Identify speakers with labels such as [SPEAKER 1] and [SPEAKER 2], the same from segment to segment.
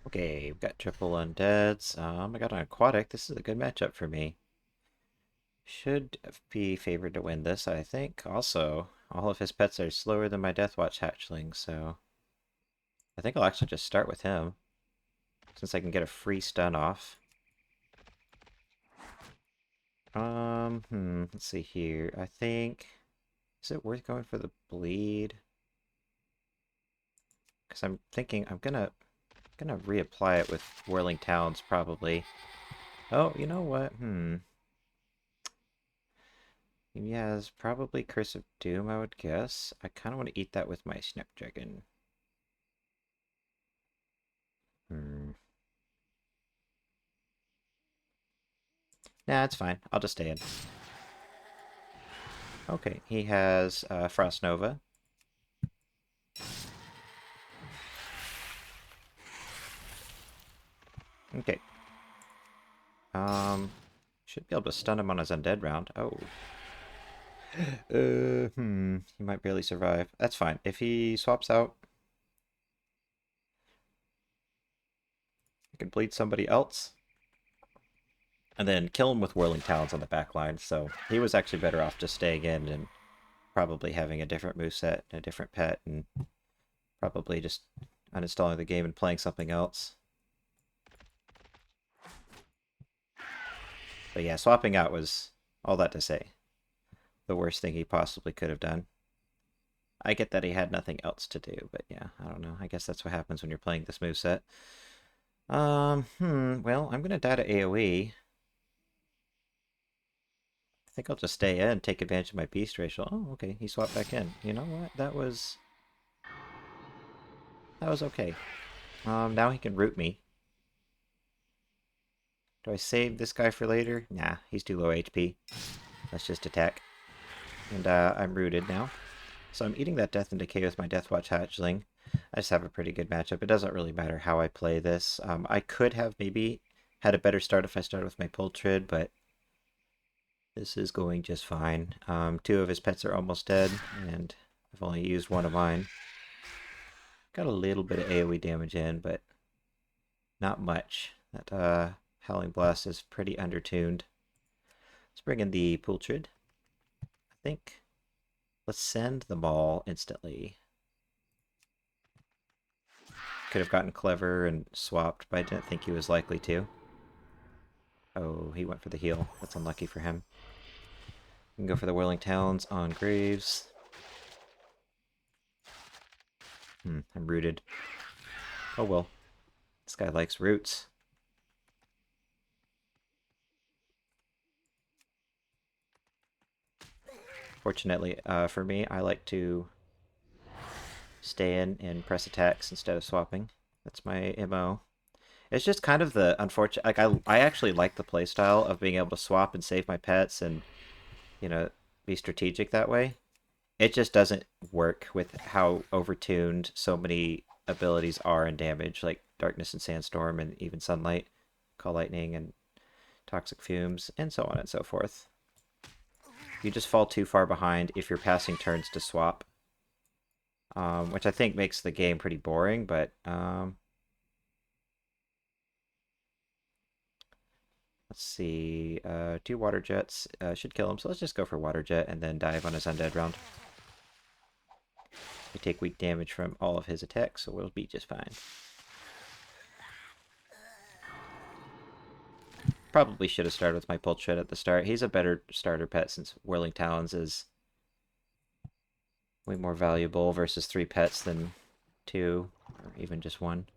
[SPEAKER 1] Okay, we've got triple undeads. I got an aquatic. This is a good matchup for me. Should be favored to win this, I think. Also, all of his pets are slower than my Deathwatch hatchling, so I think I'll actually just start with him, since I can get a free stun off. Let's see here. I think, is it worth going for the bleed? Because I'm thinking I'm gonna reapply it with Whirling Talons probably. Oh, you know what? He has probably Curse of Doom, I would guess. I kind of want to eat that with my Snapdragon. Hmm. Nah, it's fine. I'll just stay in. Okay, he has Frost Nova. Okay. Should be able to stun him on his undead round. Oh. He might barely survive. That's fine. If he swaps out, I can bleed somebody else. And then kill him with Whirling Talons on the back line. So he was actually better off just staying in and probably having a different moveset and a different pet and probably just uninstalling the game and playing something else. But yeah, swapping out was, all that to say, the worst thing he possibly could have done. I get that he had nothing else to do, but yeah, I don't know. I guess that's what happens when you're playing this moveset. Well, I'm gonna die to AoE. I think I'll just stay in, take advantage of my beast ratio. Oh, okay, he swapped back in. You know what? That was okay. Now he can root me. Do I save this guy for later? Nah, he's too low HP. Let's just attack. And I'm rooted now. So I'm eating that Death and Decay with my Deathwatch hatchling. I just have a pretty good matchup. It doesn't really matter how I play this. I could have maybe had a better start if I started with my Pultrid, but this is going just fine. Two of his pets are almost dead, and I've only used one of mine. Got a little bit of AoE damage in, but not much. That Howling Blast is pretty undertuned. Let's bring in the Pultrid. I think let's send the Maul instantly. Could have gotten clever and swapped, but I didn't think he was likely to. Oh, he went for the heal. That's unlucky for him. We can go for the Whirling Talons on Graves. I'm rooted. Oh well. This guy likes roots. Fortunately for me, I like to stay in and press attacks instead of swapping. That's my MO. It's just kind of the unfortunate... Like, I actually like the playstyle of being able to swap and save my pets and, be strategic that way. It just doesn't work with how overtuned so many abilities are in damage, like Darkness and Sandstorm and even Sunlight, Call Lightning and Toxic Fumes, and so on and so forth. You just fall too far behind if you're passing turns to swap, which I think makes the game pretty boring, but let's see. Two Water Jets should kill him, so let's just go for Water Jet and then dive on his Undead round. We take weak damage from all of his attacks, so we'll be just fine. Probably should have started with my Pultrid at the start. He's a better starter pet since Whirling Talons is way more valuable versus 3 pets than 2, or even just 1.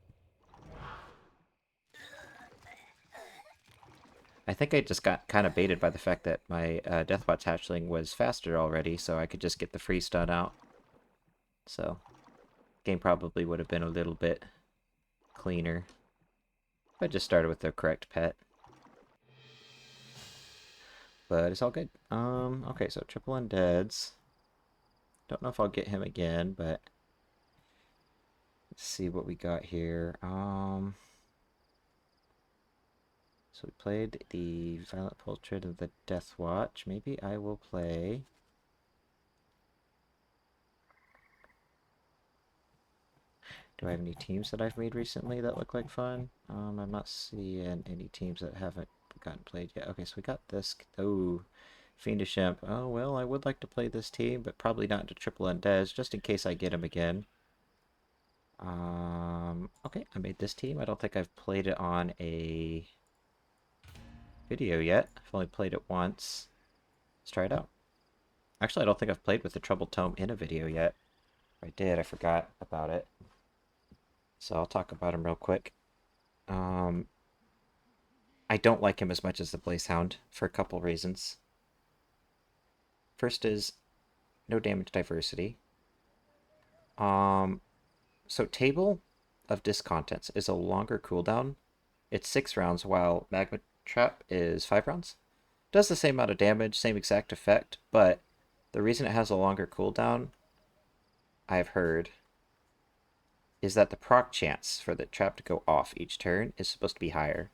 [SPEAKER 1] I think I just got kind of baited by the fact that my Deathwatch hatchling was faster already, so I could just get the free stun out. So, game probably would have been a little bit cleaner if I just started with the correct pet. But it's all good. Okay, so triple undeads. Don't know if I'll get him again, but let's see what we got here. So we played the Violent Pultrid of the Deathwatch. Maybe I will play... Do I have any teams that I've made recently that look like fun? I'm not seeing any teams that haven't gotten played yet. Okay, so we got this. Oh, Fiendish Imp. Oh, well, I would like to play this team, but probably not into Triple Undead, just in case I get him again. Okay, I made this team. I don't think I've played it on a video yet. I've only played it once. Let's try it out. Actually, I don't think I've played with the Troubled Tome in a video yet. If I did, I forgot about it. So I'll talk about him real quick. I don't like him as much as the Blazehound for a couple reasons. First is no damage diversity. So Table of Discontents is a longer cooldown. It's 6 rounds, while Magma Trap is 5 rounds. Does the same amount of damage, same exact effect, but the reason it has a longer cooldown, I've heard, is that the proc chance for the trap to go off each turn is supposed to be higher.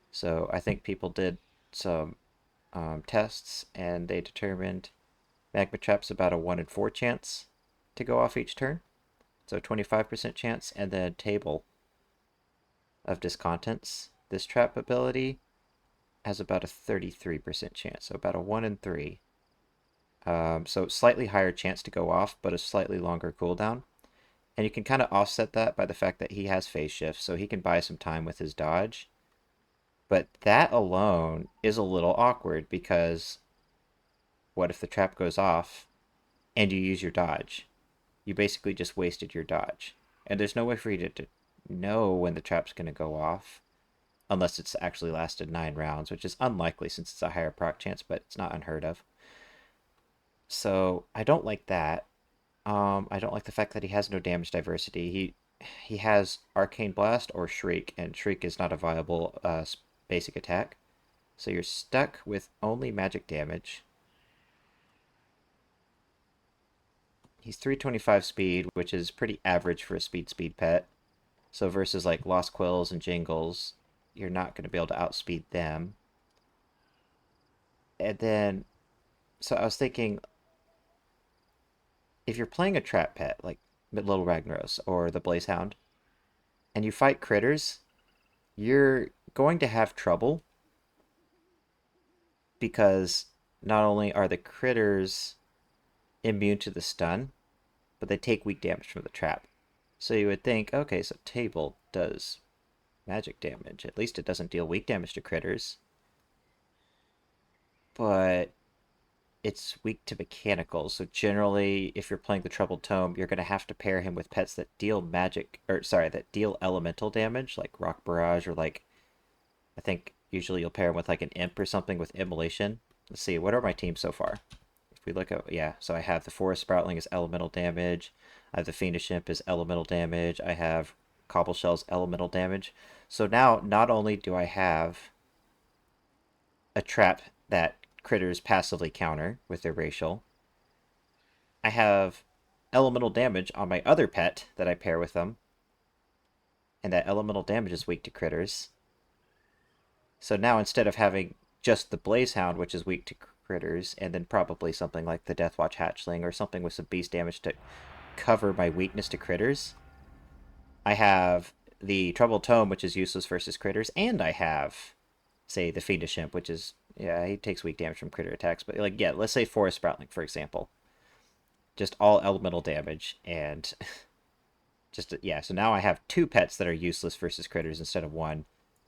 [SPEAKER 1] So I think people did some tests, and they determined Magma Trap's about a 1 in 4 chance to go off each turn. So 25% chance, and then Table of Discontents. This trap ability has about a 33% chance, so about a 1 in 3. So slightly higher chance to go off, but a slightly longer cooldown. And you can kind of offset that by the fact that he has phase shift, so he can buy some time with his dodge. But that alone is a little awkward, because what if the trap goes off and you use your dodge? You basically just wasted your dodge. And there's no way for you to know when the trap's going to go off, unless it's actually lasted 9 rounds, which is unlikely since it's a higher proc chance, but it's not unheard of. So I don't like that. I don't like the fact that he has no damage diversity. He has Arcane Blast or Shriek, and Shriek is not a viable basic attack. So you're stuck with only magic damage. He's 325 speed, which is pretty average for a speed pet. So versus like Lost Quills and Jingles, you're not going to be able to outspeed them. And then, so I was thinking, if you're playing a trap pet like Little Ragnaros or the Blazehound, and you fight critters, you're going to have trouble, because not only are the critters immune to the stun, but they take weak damage from the trap. So you would think, okay, so Table does magic damage. At least it doesn't deal weak damage to critters. But it's weak to mechanicals. So generally, if you're playing the Troubled Tome, you're going to have to pair him with pets that deal that deal elemental damage, like Rock Barrage, or like, I think usually you'll pair him with like an Imp or something with Immolation. Let's see, what are my teams so far? If we look at, yeah, so I have the Forest Sproutling as elemental damage. I have the Fiendish Imp as elemental damage. I have Cobbleshell's elemental damage. So now, not only do I have a trap that critters passively counter with their racial, I have elemental damage on my other pet that I pair with them, and that elemental damage is weak to critters. So now, instead of having just the Blazehound, which is weak to critters, and then probably something like the Deathwatch Hatchling or something with some beast damage to cover my weakness to critters, I have the Troubled Tome, which is useless versus critters, and I have, say, the Fiendish Imp, which is, yeah, he takes weak damage from critter attacks, but like, yeah, let's say Forest Sproutling, for example. Just all elemental damage, and just, yeah, so now I have 2 pets that are useless versus critters instead of 1.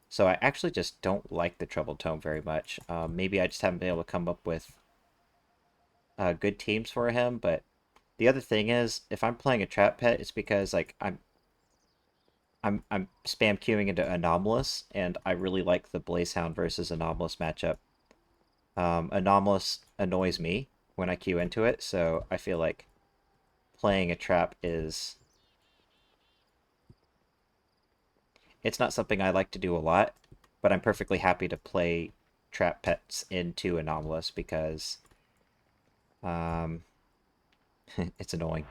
[SPEAKER 1] So I actually just don't like the Troubled Tome very much. Maybe I just haven't been able to come up with good teams for him, but the other thing is, if I'm playing a trap pet, it's because like I'm spam queuing into Anomalous, and I really like the Blazehound versus Anomalous matchup. Anomalous annoys me when I queue into it, so I feel like playing a trap is... It's not something I like to do a lot, but I'm perfectly happy to play trap pets into Anomalous, because it's annoying.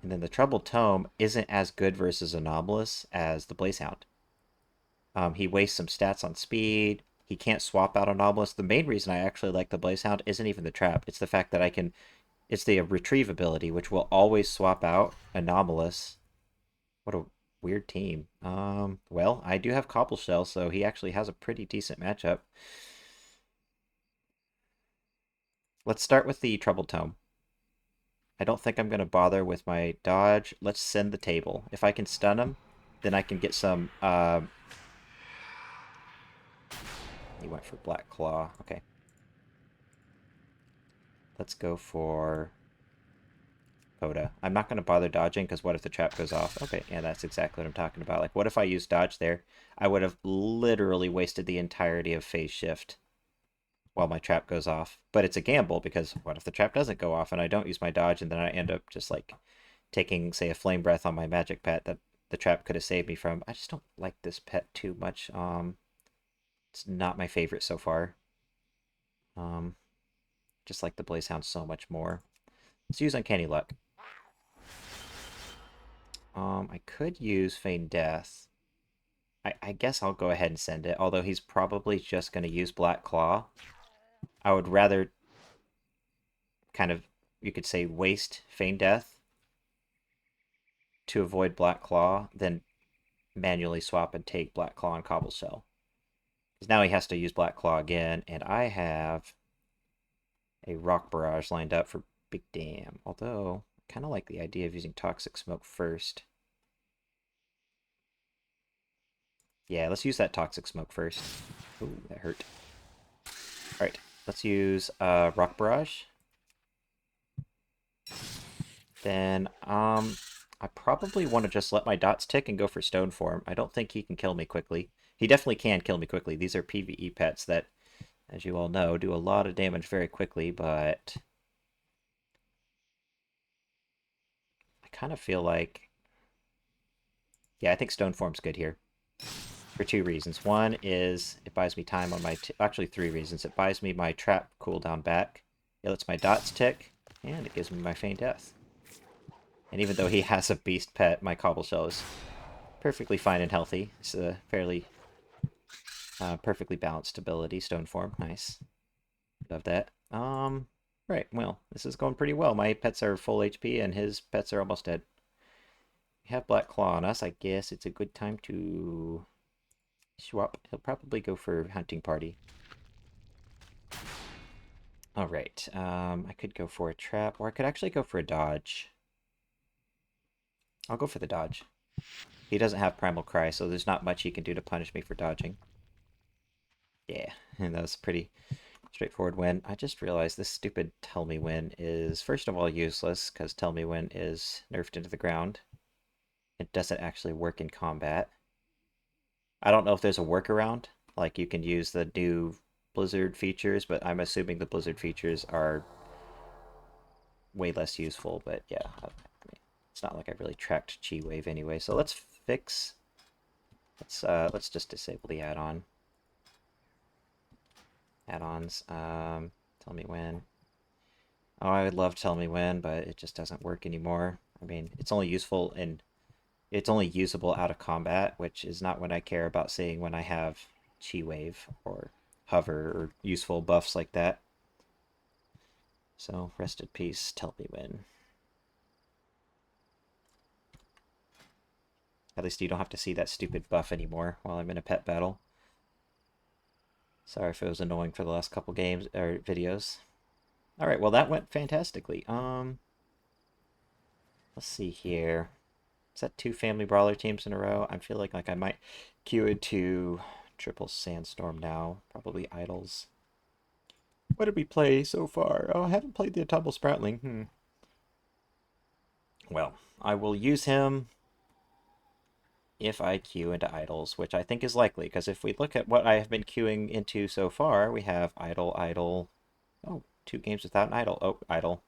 [SPEAKER 1] And then the Troubled Tome isn't as good versus Anomalous as the Blazehound. He wastes some stats on speed. He can't swap out Anomalous. The main reason I actually like the Blazehound isn't even the trap. It's the fact that I can It's the retrieve ability, which will always swap out Anomalous. What a weird team. Well, I do have Cobbleshell, so he actually has a pretty decent matchup. Let's start with the Troubled Tome. I don't think I'm going to bother with my dodge. Let's send the table. If I can stun him, then I can get some... He went for Black Claw. Okay. Let's go for... Coda. I'm not going to bother dodging, because what if the trap goes off? Okay, yeah, that's exactly what I'm talking about. Like, what if I used dodge there? I would have literally wasted the entirety of phase shift while my trap goes off. But it's a gamble, because what if the trap doesn't go off and I don't use my dodge, and then I end up just, like, taking, say, a flame breath on my magic pet that the trap could have saved me from. I just don't like this pet too much. It's not my favorite so far. Just like the Blazehound so much more. Let's use Uncanny Luck. I could use Feign Death. I guess I'll go ahead and send it, although he's probably just going to use Black Claw. I would rather kind of, you could say, waste Feign Death to avoid Black Claw than manually swap and take Black Claw and Cobbleshell. Because now he has to use Black Claw again, and I have a Rock Barrage lined up for Big Dam. Although, I kind of like the idea of using Toxic Smoke first. Yeah, let's use that Toxic Smoke first. Ooh, that hurt. Alright, let's use Rock Barrage. Then, I probably want to just let my dots tick and go for Stone Form. I don't think he can kill me quickly. He definitely can kill me quickly. These are PvE pets that, as you all know, do a lot of damage very quickly, but... I kind of feel like... Yeah, I think Stone Form's good here. For two reasons. One is it buys me time on my... Actually, three reasons. It buys me my trap cooldown back. It lets my dots tick, and it gives me my Feign Death. And even though he has a beast pet, my Cobbleshell is perfectly fine and healthy. It's a fairly perfectly balanced ability. Stone Form, nice. Love that. Right, well, this is going pretty well. My pets are full HP, and his pets are almost dead. We have Black Claw on us. I guess it's a good time to swap. He'll probably go for Hunting Party. Alright, I could go for a trap, or I could actually go for a dodge. I'll go for the dodge. He doesn't have Primal Cry, so there's not much he can do to punish me for dodging. Yeah, and that was a pretty straightforward win. I just realized this stupid Tell Me When is, first of all, useless, because Tell Me When is nerfed into the ground. It doesn't actually work in combat. I don't know if there's a workaround, like you can use the new Blizzard features, but I'm assuming the Blizzard features are way less useful, but yeah. It's not like I really tracked Chi Wave anyway, so let's fix... Let's just disable the add-on. Add-ons. Tell Me When. Oh, I would love Tell Me When, but it just doesn't work anymore. I mean, it's only useful in... It's only usable out of combat, which is not what I care about seeing when I have Chi Wave or Hover or useful buffs like that. So, rest in peace, Tell Me When. At least you don't have to see that stupid buff anymore while I'm in a pet battle. Sorry if it was annoying for the last couple games or videos. Alright, well that went fantastically. Let's see here. Is that 2 Family Brawler teams in a row? I feel like I might queue into Triple Sandstorm now. Probably Idols. What did we play so far? Oh, I haven't played the Autumnal Sproutling. Well, I will use him if I queue into Idols, which I think is likely, because if we look at what I have been queuing into so far, we have Idol, Idol... Oh, 2 games without an Idol. Oh, Idol.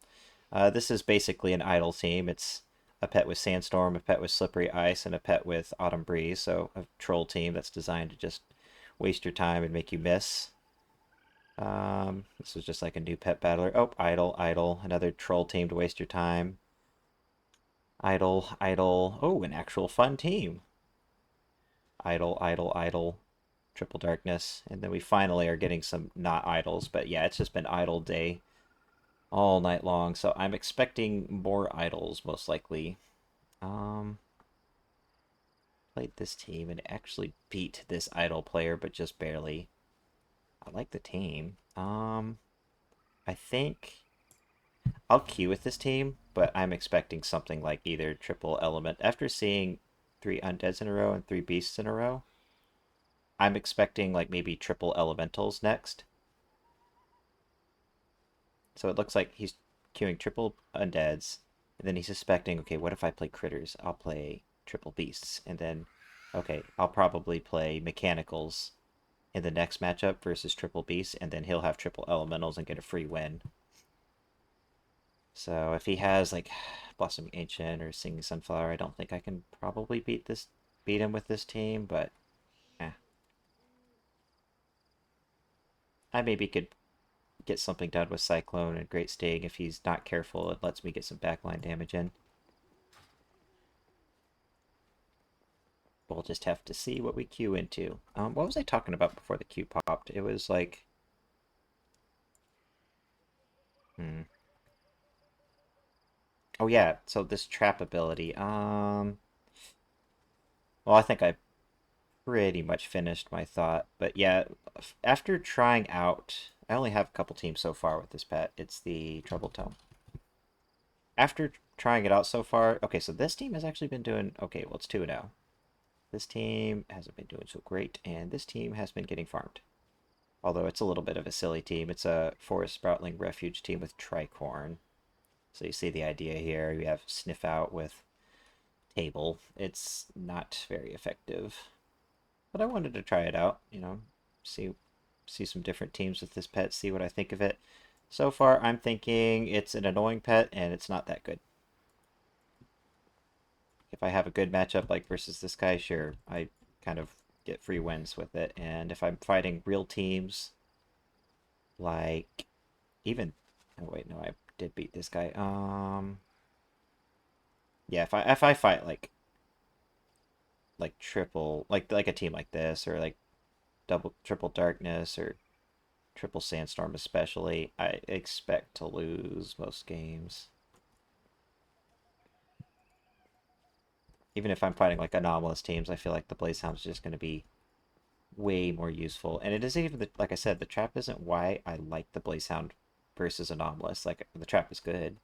[SPEAKER 1] This is basically an Idol team. It's a pet with Sandstorm, a pet with Slippery Ice, and a pet with Autumn Breeze, so a troll team that's designed to just waste your time and make you miss. This was just like a new pet battler. Oh, Idol, Idol. Another troll team to waste your time. Idol, Idol. Oh, an actual fun team. Idol, Idol, Idol. Triple Darkness. And then we finally are getting some not Idols, but yeah, it's just been Idol day. all night long, so I'm expecting more idols, most likely. Played this team and actually beat this idol player, but just barely. I like the team. I think I'll queue with this team, but I'm expecting something like either triple element. After seeing 3 undeads in a row and 3 beasts in a row, I'm expecting like maybe triple elementals next. So it looks like he's queuing triple undeads, and then he's suspecting, okay, what if I play critters? I'll play triple beasts, and then, okay, I'll probably play mechanicals in the next matchup versus triple beasts, and then he'll have triple elementals and get a free win. So if he has like Blossoming Ancient or Singing Sunflower, I don't think I can probably beat him with this team, but eh. I maybe could get something done with Cyclone and Great Sting if he's not careful. It lets me get some backline damage in. We'll just have to see what we queue into. What was I talking about before the queue popped? It was like, hmm. Oh yeah, so this trap ability. Well, I think I pretty much finished my thought, but yeah, after trying out, I only have a couple teams so far with this pet. It's the Trouble Tome. After trying it out so far, okay, so this team has actually been doing okay. Well, it's 2-0. This team hasn't been doing so great, and this team has been getting farmed. Although it's a little bit of a silly team. It's a Forest Sproutling Refuge team with Tricorn. So you see the idea here. You have Sniff Out with Table. It's not very effective. But I wanted to try it out, see some different teams with this pet, see what I think of it. So far, I'm thinking it's an annoying pet, and it's not that good. If I have a good matchup like versus this guy, sure, I kind of get free wins with it. And if I'm fighting real teams, like even, oh wait, no, I did beat this guy. Yeah, if I fight like triple like a team like this or like triple darkness or triple sandstorm especially, I expect to lose most games. Even if I'm fighting like anomalous teams, I feel like the Blazehound's just going to be way more useful. And it isn't even like I said, the trap isn't why I like the Blazehound versus anomalous. Like the trap is good,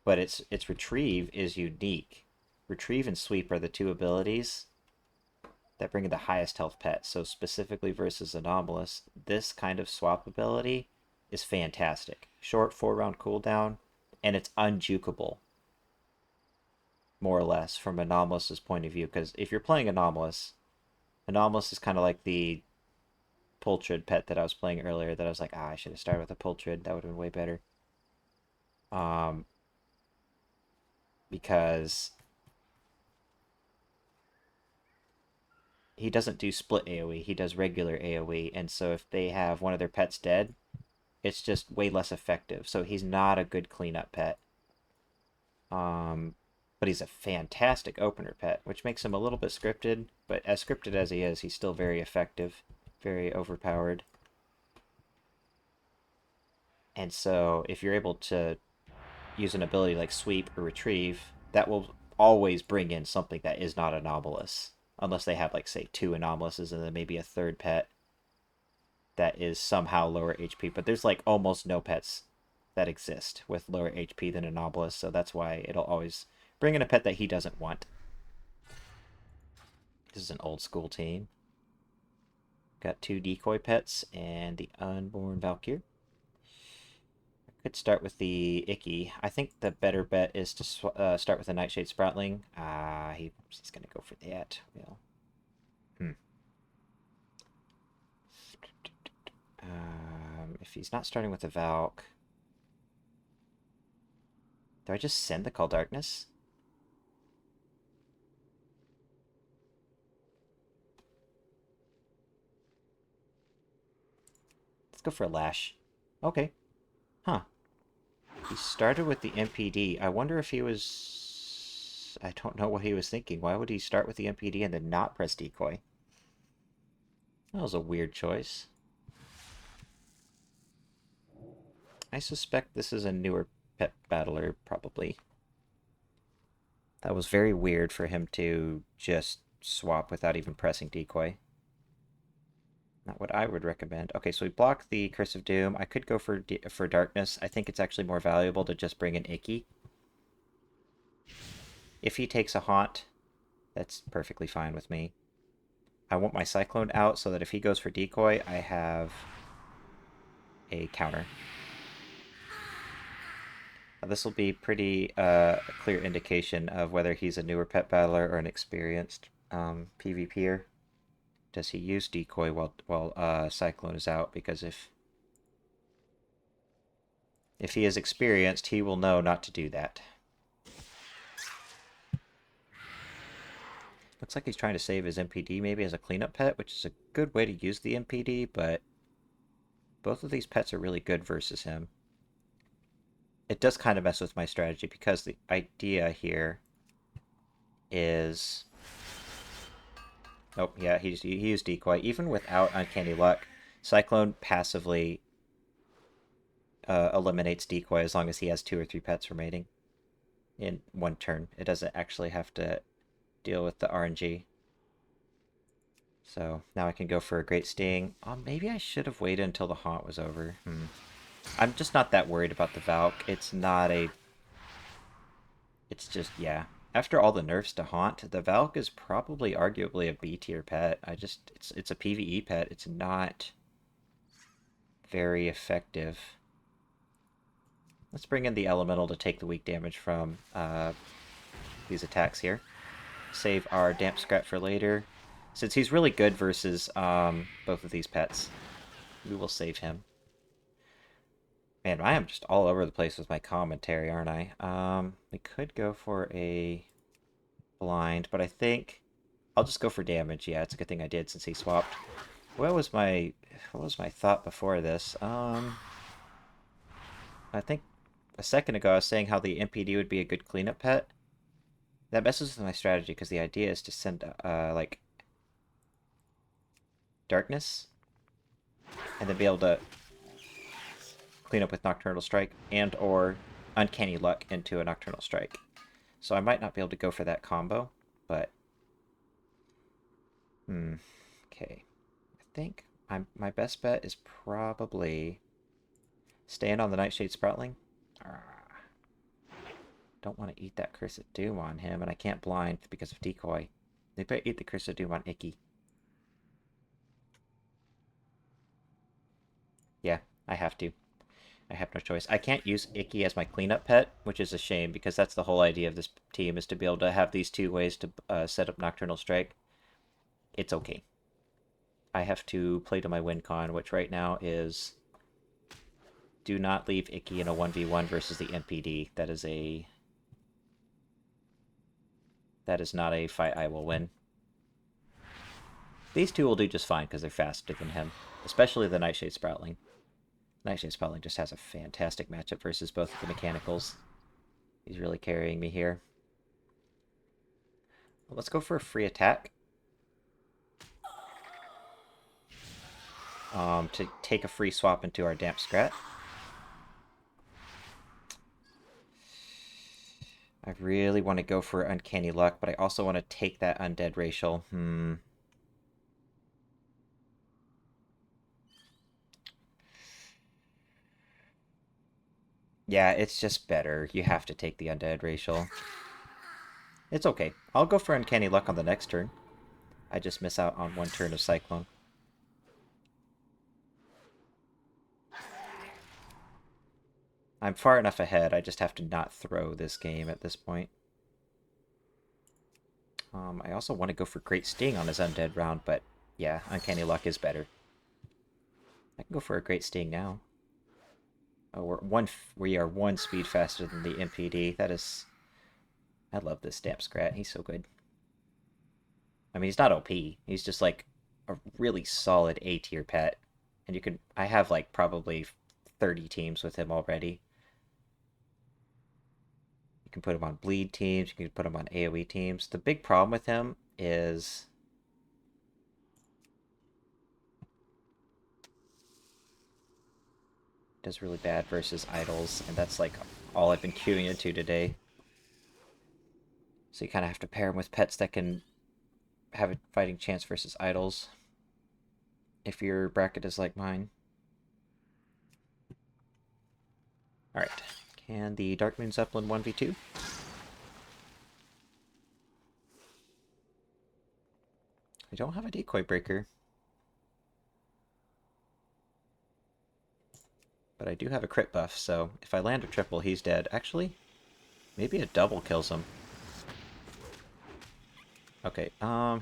[SPEAKER 1] but its retrieve is unique. Retrieve and sweep are the two abilities that bring in the highest health pet. So specifically versus anomalous, this kind of swap ability is fantastic. Short 4-round cooldown, and it's unjukable, more or less, from anomalous's point of view. Because if you're playing anomalous, anomalous is kind of like the Pultrid pet that I was playing earlier. That I was like, I should have started with a Pultrid. That would have been way better. Um, because he doesn't do split AoE. He does regular AoE, and so if they have one of their pets dead, it's just way less effective. So he's not a good cleanup pet. Um, but he's a fantastic opener pet, which makes him a little bit scripted. But as scripted as he is, he's still very effective, very overpowered. And so if you're able to use an ability like sweep or retrieve, that will always bring in something that is not anomalous. Unless they have, like, say, 2 anomalises and then maybe a third pet that is somehow lower HP. But there's, like, almost no pets that exist with lower HP than anomalous, so that's why it'll always bring in a pet that he doesn't want. This is an old school team. Got 2 decoy pets and the Unborn Valkyr. Could start with the Icky. I think the better bet is to start with the Nightshade Sproutling. He's going to go for that. Well, if he's not starting with the Valk, do I just send the Call Darkness? Let's go for a Lash. Okay. Huh. He started with the MPD. I wonder if he was... I don't know what he was thinking. Why would he start with the MPD and then not press Decoy? That was a weird choice. I suspect this is a newer pet battler, probably. That was very weird for him to just swap without even pressing decoy. Not what I would recommend. Okay, so we block the Curse of Doom. I could go for Darkness. I think it's actually more valuable to just bring in Icky. If he takes a Haunt, that's perfectly fine with me. I want my Cyclone out so that if he goes for decoy, I have a counter. Now, this will be pretty a clear indication of whether he's a newer pet battler or an experienced PvPer. Does he use decoy while Cyclone is out? Because if he is experienced, he will know not to do that. Looks like he's trying to save his MPD maybe as a cleanup pet, which is a good way to use the MPD, but both of these pets are really good versus him. It does kind of mess with my strategy because the idea here is... Oh, yeah, he used decoy. Even without Uncanny Luck, Cyclone passively eliminates decoy as long as he has 2 or 3 pets remaining in one turn. It doesn't actually have to deal with the RNG. So now I can go for a Great Sting. Maybe I should have waited until the Haunt was over. I'm just not that worried about the Valk. It's not a... It's just, yeah. After all the nerfs to Haunt, the Valk is probably arguably a B tier pet. It's a PvE pet. It's not very effective. Let's bring in the Elemental to take the weak damage from these attacks here. Save our Damp Scrap for later. Since he's really good versus both of these pets, we will save him. Man, I am just all over the place with my commentary, aren't I? We could go for a blind, but I think I'll just go for damage. Yeah, it's a good thing I did since he swapped. What was my thought before this? I think a second ago I was saying how the MPD would be a good cleanup pet. That messes with my strategy because the idea is to send like Darkness and then be able to clean up with Nocturnal Strike and or Uncanny Luck into a Nocturnal Strike. So I might not be able to go for that combo, but okay. I think my best bet is probably staying on the Nightshade Sproutling. Don't want to eat that Curse of Doom on him, and I can't blind because of decoy. They better eat the Curse of Doom on Icky. Yeah, I have to. I have no choice. I can't use Icky as my cleanup pet, which is a shame, because that's the whole idea of this team, is to be able to have these 2 ways to set up Nocturnal Strike. It's okay. I have to play to my win con, which right now is... Do not leave Icky in a 1v1 versus the MPD. That is not a fight I will win. These 2 will do just fine because they're faster than him, especially the Nightshade Sproutling. Nightshade Sproutling just has a fantastic matchup versus both of the mechanicals. He's really carrying me here. Well, let's go for a free attack. To take a free swap into our Damp Scrat. I really want to go for Uncanny Luck, but I also want to take that Undead Racial. Yeah, it's just better. You have to take the Undead Racial. It's okay. I'll go for Uncanny Luck on the next turn. I just miss out on 1 turn of Cyclone. I'm far enough ahead, I just have to not throw this game at this point. I also want to go for Great Sting on his Undead round, but yeah, Uncanny Luck is better. I can go for a Great Sting now. Oh, we are 1 speed faster than the MPD. That is... I love this Damp Scrat. He's so good. I mean, he's not OP. He's just like a really solid A tier pet. And you can... I have like probably 30 teams with him already. You can put him on bleed teams. You can put him on AoE teams. The big problem with him is... does really bad versus idols, and that's like all I've been queuing into today. So you kind of have to pair him with pets that can have a fighting chance versus idols. If your bracket is like mine. Alright. Can the Dark Moon Zeppelin 1v2? I don't have a decoy breaker. But I do have a crit buff, so if I land a triple, he's dead. Actually, maybe a double kills him. Okay,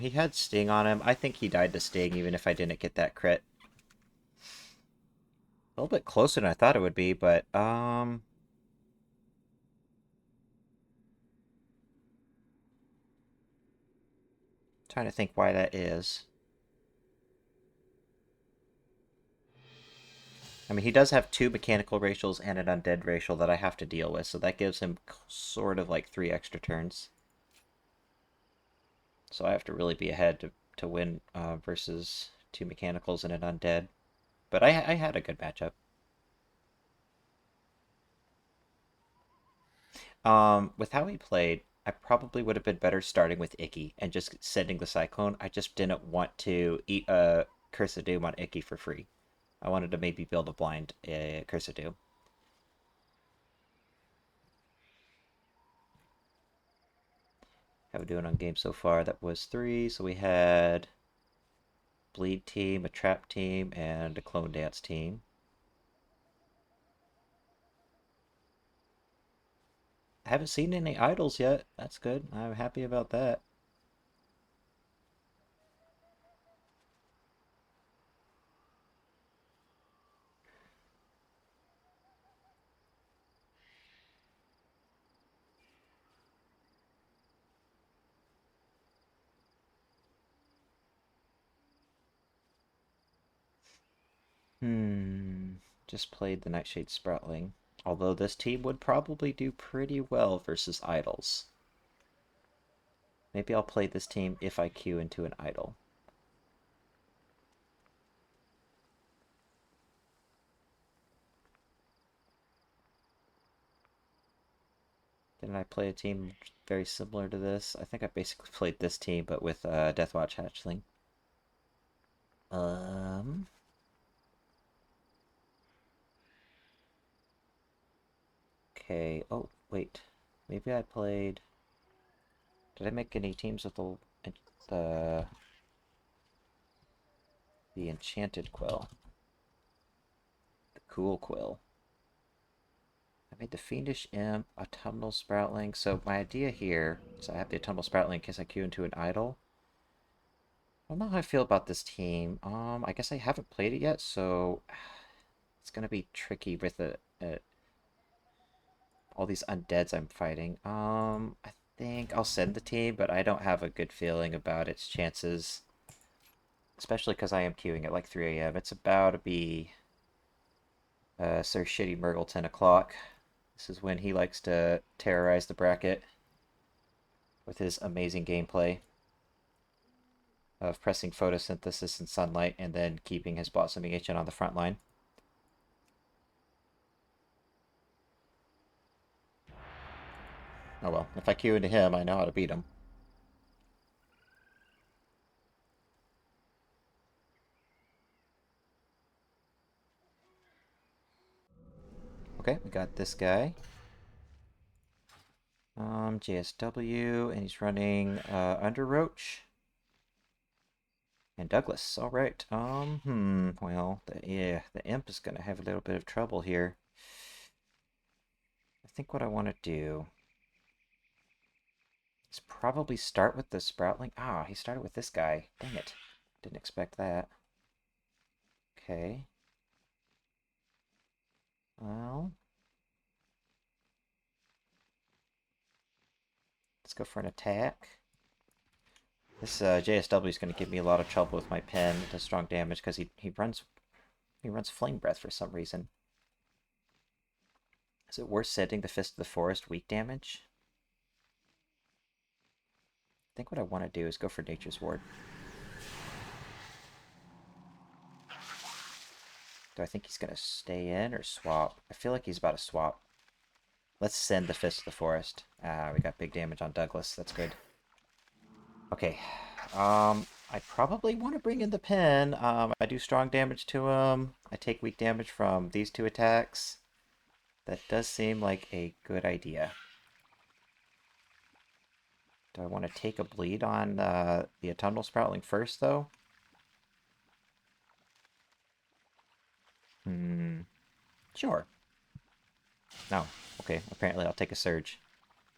[SPEAKER 1] he had Sting on him. I think he died to Sting, even if I didn't get that crit. A little bit closer than I thought it would be, but, trying to think why that is. I mean, he does have 2 mechanical racials and an undead racial that I have to deal with, so that gives him sort of like 3 extra turns. So I have to really be ahead to win versus 2 mechanicals and an undead. But I had a good matchup. With how he played, I probably would have been better starting with Icky and just sending the Cyclone. I just didn't want to eat a Curse of Doom on Icky for free. I wanted to maybe build a blind Curse of Doom. How we doing on game so far? That was 3, so we had Bleed team, a Trap team, and a Clone Dance team. I haven't seen any idols yet. That's good. I'm happy about that. Just played the Nightshade Sproutling. Although this team would probably do pretty well versus idols. Maybe I'll play this team if I queue into an idol. Didn't I play a team very similar to this? I think I basically played this team, but with Deathwatch Hatchling. Okay. Oh, wait. Maybe I played... Did I make any teams with the Enchanted Quill? The Cool Quill. I made the Fiendish Imp, Autumnal Sproutling. So my idea here is I have the Autumnal Sproutling in case I queue into an idol. I don't know how I feel about this team. I guess I haven't played it yet, so it's gonna be tricky with all these undeads I'm fighting. I think I'll send the team, but I don't have a good feeling about its chances. Especially because I am queuing at like 3 a.m. It's about to be Sir Shitty Murgle 10 o'clock. This is when he likes to terrorize the bracket with his amazing gameplay of pressing photosynthesis and sunlight and then keeping his blossoming agent on the front line. Oh well, if I queue into him, I know how to beat him. Okay, we got this guy. JSW, and he's running Underroach. And Douglas, alright. Well, the imp is gonna have a little bit of trouble here. I think what I want to do is probably start with the Sproutling. Ah, he started with this guy. Dang it. Didn't expect that. Okay. Well, let's go for an attack. This JSW is going to give me a lot of trouble with my pen. It does strong damage because he runs Flame Breath for some reason. Is it worth setting the Fist of the Forest weak damage? I think what I want to do is go for Nature's Ward. Do I think he's going to stay in or swap? I feel like he's about to swap. Let's send the Fist of the Forest. Ah, we got big damage on Douglas. That's good. Okay. I probably want to bring in the pen. I do strong damage to him. I take weak damage from these two attacks. That does seem like a good idea. Do I want to take a bleed on the Autumnal Sproutling first, though? Sure. No. Okay, apparently I'll take a Surge.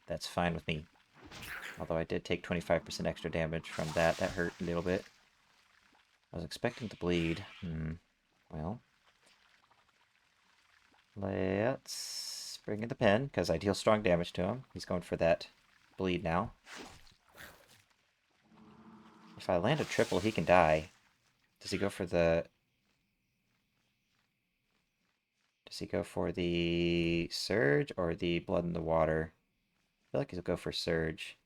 [SPEAKER 1] That's fine with me. Although I did take 25% extra damage from that. That hurt a little bit. I was expecting to bleed. Well. Let's bring in the pen, because I deal strong damage to him. He's going for that bleed now. If I land a triple, he can die. Does he go for the... Does he go for the Surge or the Blood in the Water? I feel like he'll go for Surge.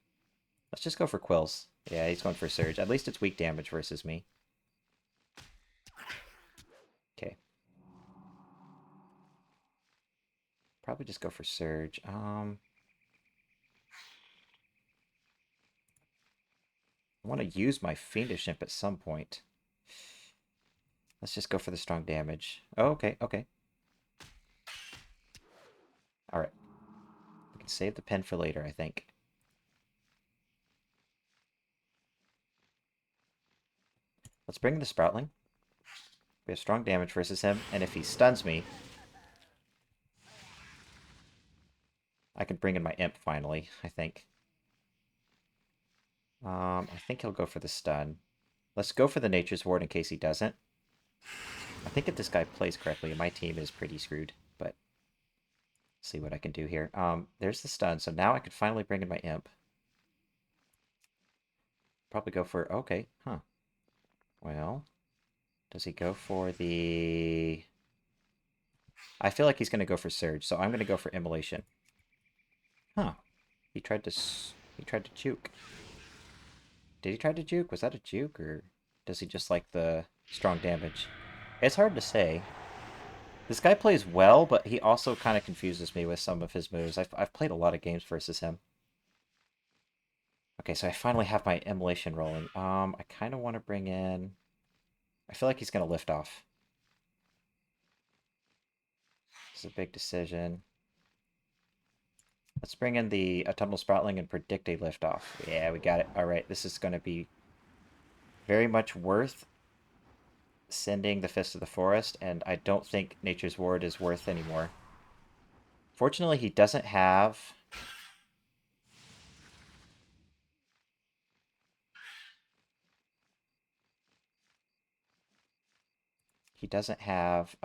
[SPEAKER 1] Let's just go for Quills. Yeah, he's going for Surge. At least it's weak damage versus me. Okay. Probably just go for Surge. I want to use my Fiendish Imp at some point. Let's just go for the strong damage. Oh, okay, okay. Alright. We can save the pen for later, I think. Let's bring in the Sproutling. We have strong damage versus him, and if he stuns me, I can bring in my Imp finally, I think. I think he'll go for the stun. Let's go for the Nature's Ward in case he doesn't. I think if this guy plays correctly, my team is pretty screwed, but see what I can do here. There's the stun, so now I can finally bring in my Imp. Probably go for... Okay, huh. Well, does he go for the... I feel like he's going to go for Surge, so I'm going to go for Immolation. Huh. He tried to juke. Did he try to juke? Was that a juke, or does he just like the strong damage? It's hard to say. This guy plays well, but he also kind of confuses me with some of his moves. I've played a lot of games versus him. Okay, so I finally have my Immolation rolling. I kind of want to bring in... I feel like he's going to lift off. This is a big decision. Let's bring in the Autumnal Sproutling and predict a liftoff. Yeah, we got it. Alright, this is going to be very much worth sending the Fist of the Forest, and I don't think Nature's Ward is worth anymore. Fortunately, he doesn't have... He doesn't have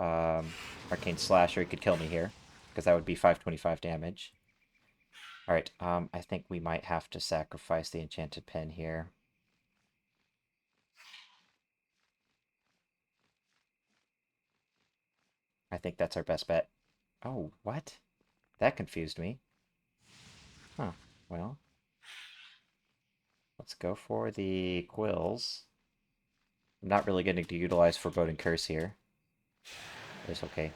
[SPEAKER 1] Arcane Slash, or he could kill me here, because that would be 525 damage. Alright, I think we might have to sacrifice the Enchanted Pen here. I think that's our best bet. Oh, what? That confused me. Huh, well. Let's go for the Quills. I'm not really getting to utilize Foreboding Curse here. It's okay.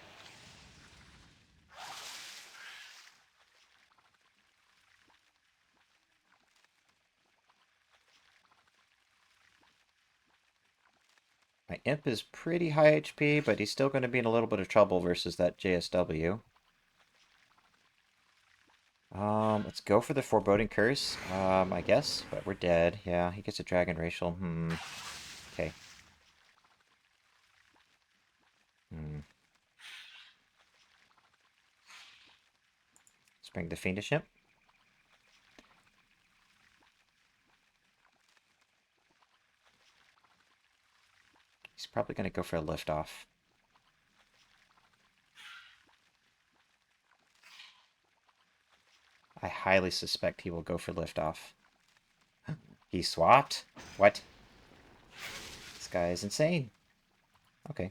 [SPEAKER 1] My Imp is pretty high HP, but he's still going to be in a little bit of trouble versus that JSW. Let's go for the Foreboding Curse, I guess, but we're dead. Yeah, he gets a Dragon Racial. Okay. Let's bring the Fiendish Imp. He's probably going to go for a liftoff. I highly suspect he will go for liftoff. He swapped? What? This guy is insane. Okay.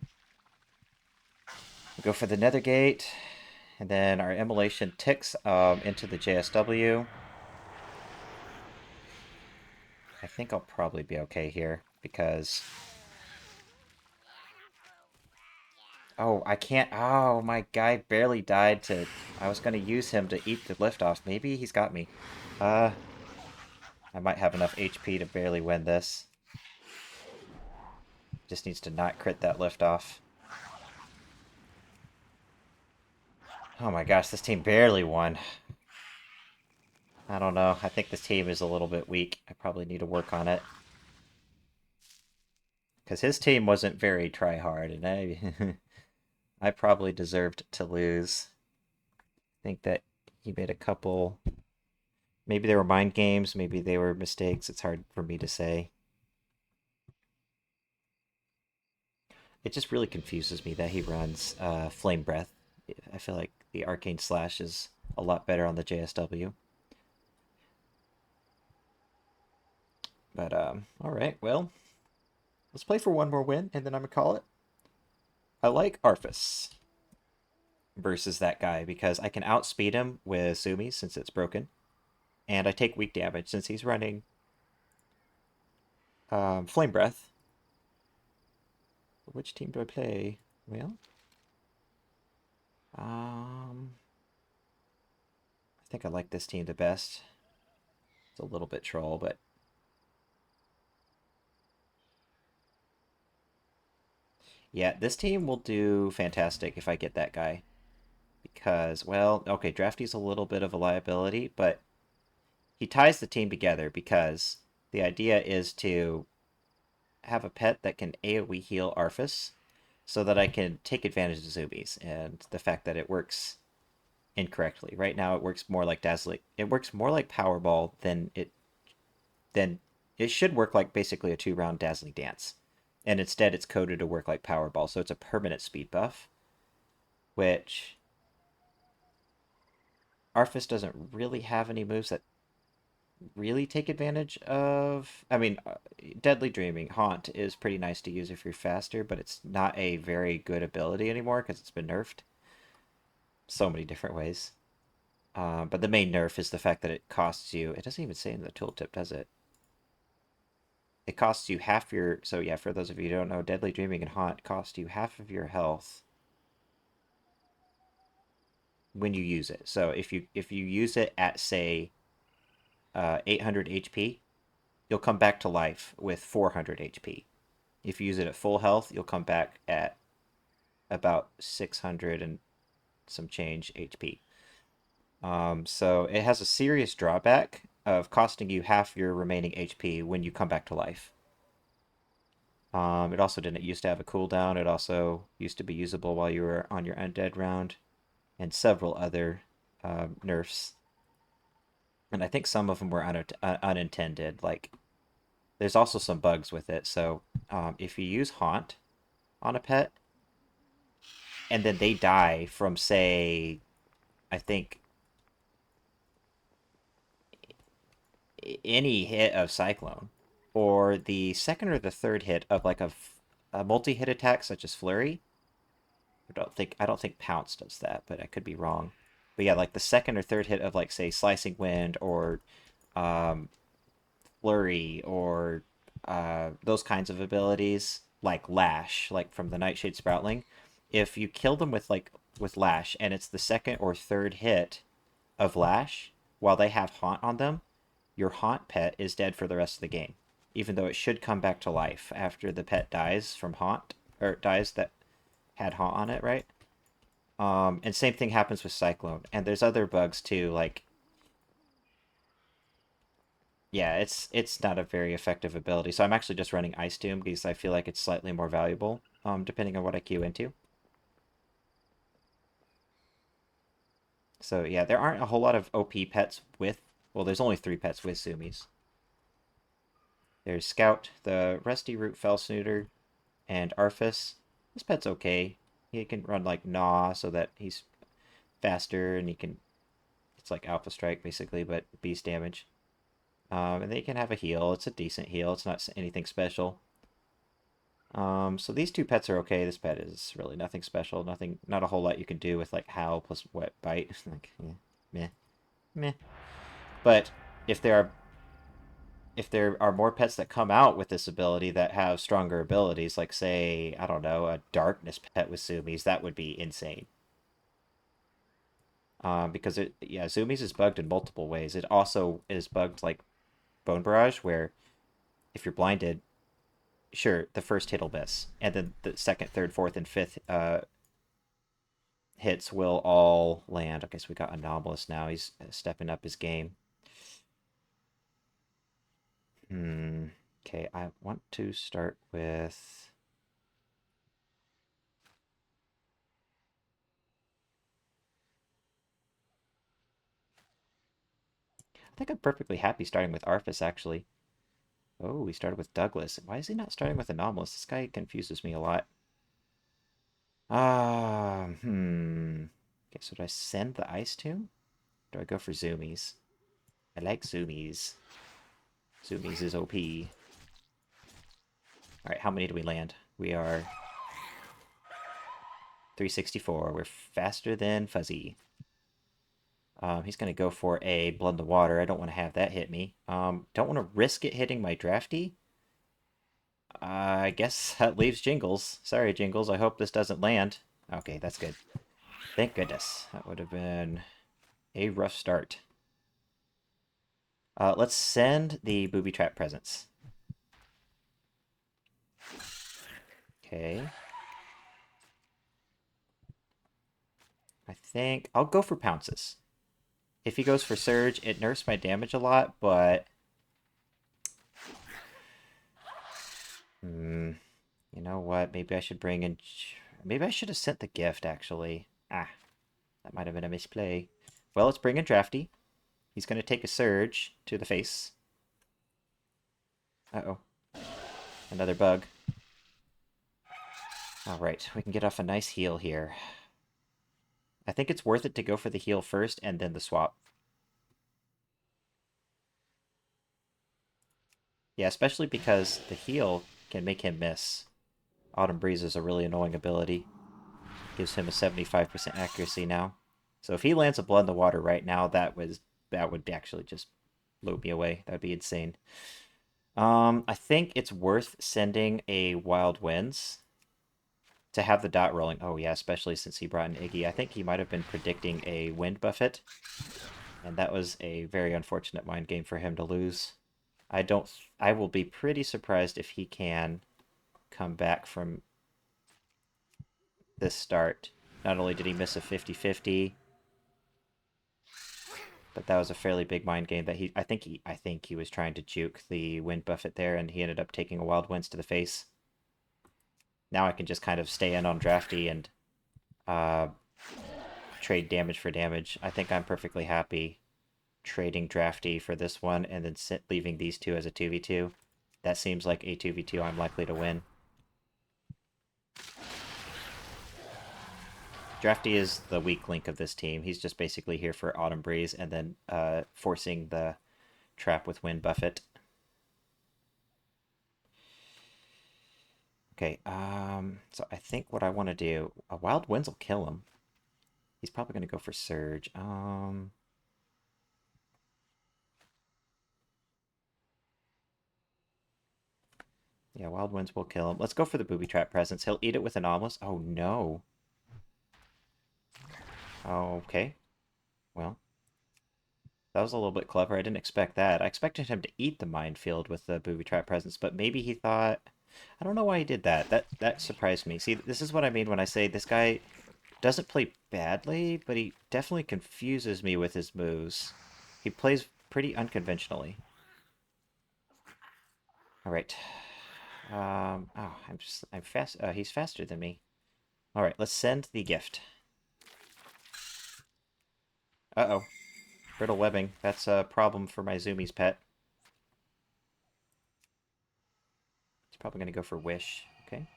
[SPEAKER 1] We'll go for the Nether Gate, and then our Immolation ticks into the JSW. I think I'll probably be okay here, because... Oh, I can't. Oh, my guy barely died to... I was going to use him to eat the liftoff. Maybe he's got me. Uh, I might have enough HP to barely win this. Just needs to not crit that liftoff. Oh my gosh, this team barely won. I don't know. I think this team is a little bit weak. I probably need to work on it. Because his team wasn't very try-hard, and I probably deserved to lose. I think that he made a couple... Maybe they were mind games, maybe they were mistakes. It's hard for me to say. It just really confuses me that he runs Flame Breath. I feel like the Arcane Slash is a lot better on the JSW. But, alright, well, let's play for one more win, and then I'm gonna call it. I like Arthas versus that guy because I can outspeed him with Sumi since it's broken, and I take weak damage since he's running Flame Breath. Which team do I play? Well, I think I like this team the best. It's a little bit troll, but yeah, this team will do fantastic if I get that guy. Because, well, okay, Drafty's a little bit of a liability, but he ties the team together because the idea is to have a pet that can AoE heal Arthas so that I can take advantage of zoomies and the fact that it works incorrectly. Right now it works more like Dazzling. It works more like Powerball than it should work like basically a 2-round Dazzling Dance. And instead it's coded to work like Powerball, so it's a permanent speed buff, which Arthas doesn't really have any moves that really take advantage of. I mean, Deadly Dreaming, Haunt is pretty nice to use if you're faster, but it's not a very good ability anymore because it's been nerfed so many different ways. But the main nerf is the fact that it costs you. It doesn't even say in the tooltip, does it? It costs you half your. So yeah, for those of you who don't know, Deadly Dreaming and Haunt cost you half of your health when you use it. So if you use it at say 800 HP, you'll come back to life with 400 HP. If you use it at full health, you'll come back at about 600 and some change HP. So it has a serious drawback of costing you half your remaining HP when you come back to life. It also didn't used to have a cooldown. It also used to be usable while you were on your undead round, and several other nerfs. And I think some of them were unintended. Like, there's also some bugs with it. So if you use Haunt on a pet, and then they die from, say, I think any hit of Cyclone, or the second or the third hit of like a multi-hit attack such as Flurry. I don't think Pounce does that, but I could be wrong. But yeah, like the second or third hit of like say Slicing Wind or um, Flurry or those kinds of abilities, like Lash, like from the Nightshade Sproutling. If you kill them with Lash and it's the second or third hit of Lash while they have Haunt on them, your Haunt pet is dead for the rest of the game, even though it should come back to life after the pet dies from Haunt, or dies that had Haunt on it, right? And same thing happens with Cyclone. And there's other bugs too, like yeah, it's not a very effective ability. So I'm actually just running Ice Doom because I feel like it's slightly more valuable, depending on what I queue into. So yeah, there aren't a whole lot of OP pets with, well, there's only 3 pets with Sumis. There's Scout, the Rusty Root Fell Snooter, and Arthas. This pet's okay. He can run like Gnaw so that he's faster and he can, it's like Alpha Strike basically, but beast damage. And they can have a heal. It's a decent heal. It's not anything special. So these 2 pets are okay. This pet is really nothing special. Not a whole lot you can do with like Howl plus Wet Bite. Like, yeah, meh, meh. But if there are, if there are more pets that come out with this ability that have stronger abilities, like say, I don't know, a darkness pet with zoomies, that would be insane. Because zoomies is bugged in multiple ways. It also is bugged like Bone Barrage, where if you're blinded, sure, the first hit will miss, and then the second, third, fourth, and fifth hits will all land. Okay, so we got Anomalous now. He's stepping up his game. Okay, I want to start with... I think I'm perfectly happy starting with Arphis, actually. Oh, we started with Douglas. Why is he not starting with Anomalous? This guy confuses me a lot. Okay, so do I send the Ice Tomb? Do I go for Zoomies? I like Zoomies. Zoomies is OP. Alright, how many do we land? We are 364. We're faster than Fuzzy. He's going to go for a Blood in the Water. I don't want to have that hit me. Don't want to risk it hitting my Drafty. I guess that leaves Jingles. Sorry, Jingles. I hope this doesn't land. Okay, that's good. Thank goodness. That would have been a rough start. Let's send the Booby Trap presents. Okay. I think I'll go for Pounces. If he goes for Surge, it nerfs my damage a lot, but... you know what? Maybe I should bring in... Maybe I should have sent the gift, actually. Ah, that might have been a misplay. Well, let's bring in Drafty. He's going to take a Surge to the face. Uh-oh. Another bug. Alright, we can get off a nice heal here. I think it's worth it to go for the heal first and then the swap. Yeah, especially because the heal can make him miss. Autumn Breeze is a really annoying ability. Gives him a 75% accuracy now. So if he lands a Blood in the Water right now, that would actually just blow me away. That would be insane. I think it's worth sending a Wild Winds to have the dot rolling. Oh yeah, especially since he brought in Iggy. I think he might have been predicting a wind buffet. And that was a very unfortunate mind game for him to lose. I will be pretty surprised if he can come back from this start. Not only did he miss a 50-50, but that was a fairly big mind game that I think he was trying to juke the wind buffet there, and he ended up taking a Wild Winds to the face. Now I can just kind of stay in on Drafty and trade damage for damage. I think I'm perfectly happy trading Drafty for this one and then leaving these two as a 2v2. That seems like a 2v2 I'm likely to win. Drafty is the weak link of this team. He's just basically here for Autumn Breeze and then forcing the trap with Wind Buffet. Okay, so I think what I want to do... A Wild Winds will kill him. He's probably going to go for Surge. Yeah, Wild Winds will kill him. Let's go for the Booby Trap presence. He'll eat it with Anomalous. Oh, no. Okay. Well, that was a little bit clever. I didn't expect that. I expected him to eat the minefield with the Booby Trap presence, but maybe he thought... I don't know why he did that. That surprised me. See, this is what I mean when I say this guy doesn't play badly, but he definitely confuses me with his moves. He plays pretty unconventionally. Alright. I'm fast. He's faster than me. Alright, let's send the gift. Uh-oh. Brittle webbing. That's a problem for my Zoomies pet. He's probably going to go for Wish. Okay.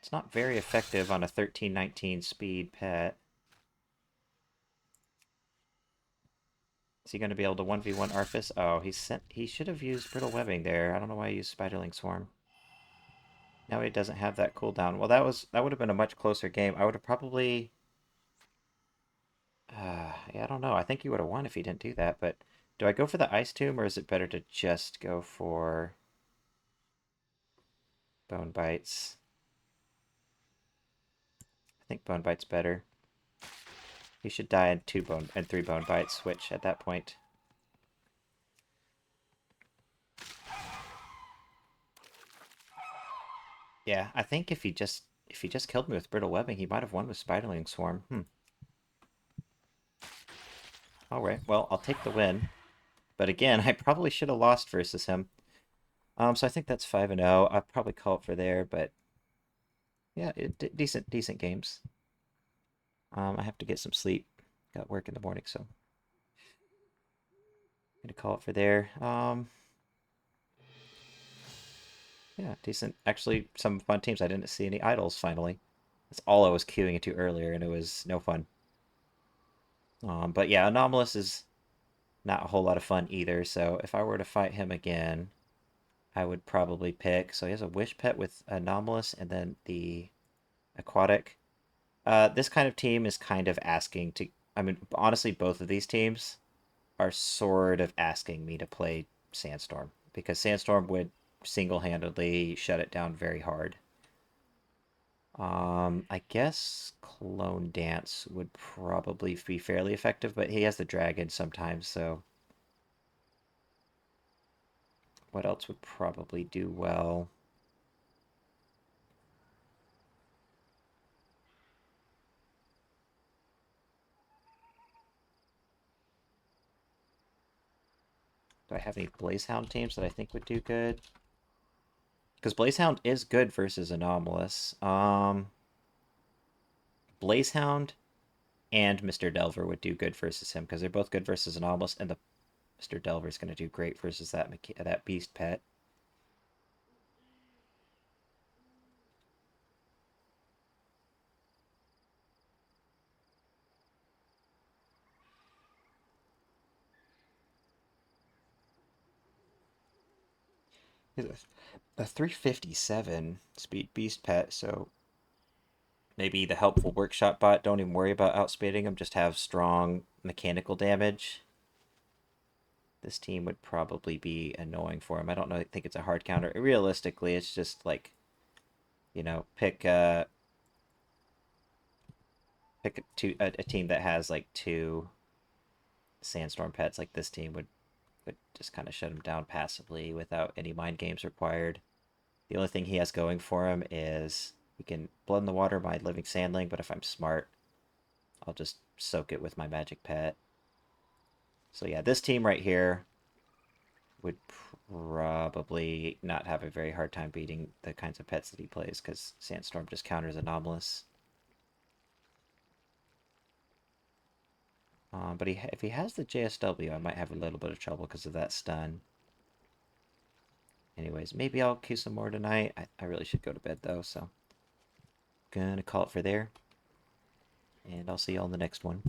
[SPEAKER 1] It's not very effective on a 13-19 speed pet. Is he going to be able to 1v1 Arphis? Oh, he should have used Brittle Webbing there. I don't know why he used Spiderling Swarm. Now he doesn't have that cooldown. Well, that would have been a much closer game. I would have probably... yeah, I don't know. I think he would have won if he didn't do that, but Do I go for the Ice Tomb, or is it better to just go for Bone Bites? I think Bone Bite's better. He should die in 3 Bone Bites, switch at that point. Yeah, I think if he just killed me with Brittle Webbing, he might have won with Spiderling Swarm. Alright, well, I'll take the win. But again, I probably should have lost versus him. So I think that's 5-0. I'll probably call it for there, but yeah, decent games. I have to get some sleep. Got work in the morning, so I'm gonna call it for there. Yeah, decent. Actually, some fun teams. I didn't see any idols finally. That's all I was queuing into earlier, and it was no fun. But yeah, Anomalous is not a whole lot of fun either. So if I were to fight him again, I would probably pick. So he has a Wish Pet with Anomalous, and then the Aquatic. This kind of team is kind of asking to. I mean, honestly, both of these teams are sort of asking me to play Sandstorm because Sandstorm would single-handedly shut it down very hard. I guess Clone Dance would probably be fairly effective, but he has the dragon sometimes, so what else would probably do well? Do I have any Blazehound teams that I think would do good? Because Blazehound is good versus Anomalous. Blazehound and Mr. Delver would do good versus him because they're both good versus Anomalous, and the Mr. Delver is going to do great versus that Beast Pet. He's a 357 speed Beast Pet, so maybe the helpful workshop bot, don't even worry about outspeeding him, just have strong mechanical damage. This team would probably be annoying for him. I don't know, I think it's a hard counter. Realistically, it's just like, you know, pick a team that has like 2 Sandstorm pets. Like this team would just kind of shut him down passively without any mind games required. The only thing he has going for him is he can Blood in the Water my Living Sandling, but if I'm smart, I'll just soak it with my Magic Pet. So yeah, this team right here would probably not have a very hard time beating the kinds of pets that he plays, because Sandstorm just counters Anomalous. But if he has the JSW, I might have a little bit of trouble because of that stun. Anyways, maybe I'll queue some more tonight. I really should go to bed, though, so gonna call it for there. And I'll see you all in the next one.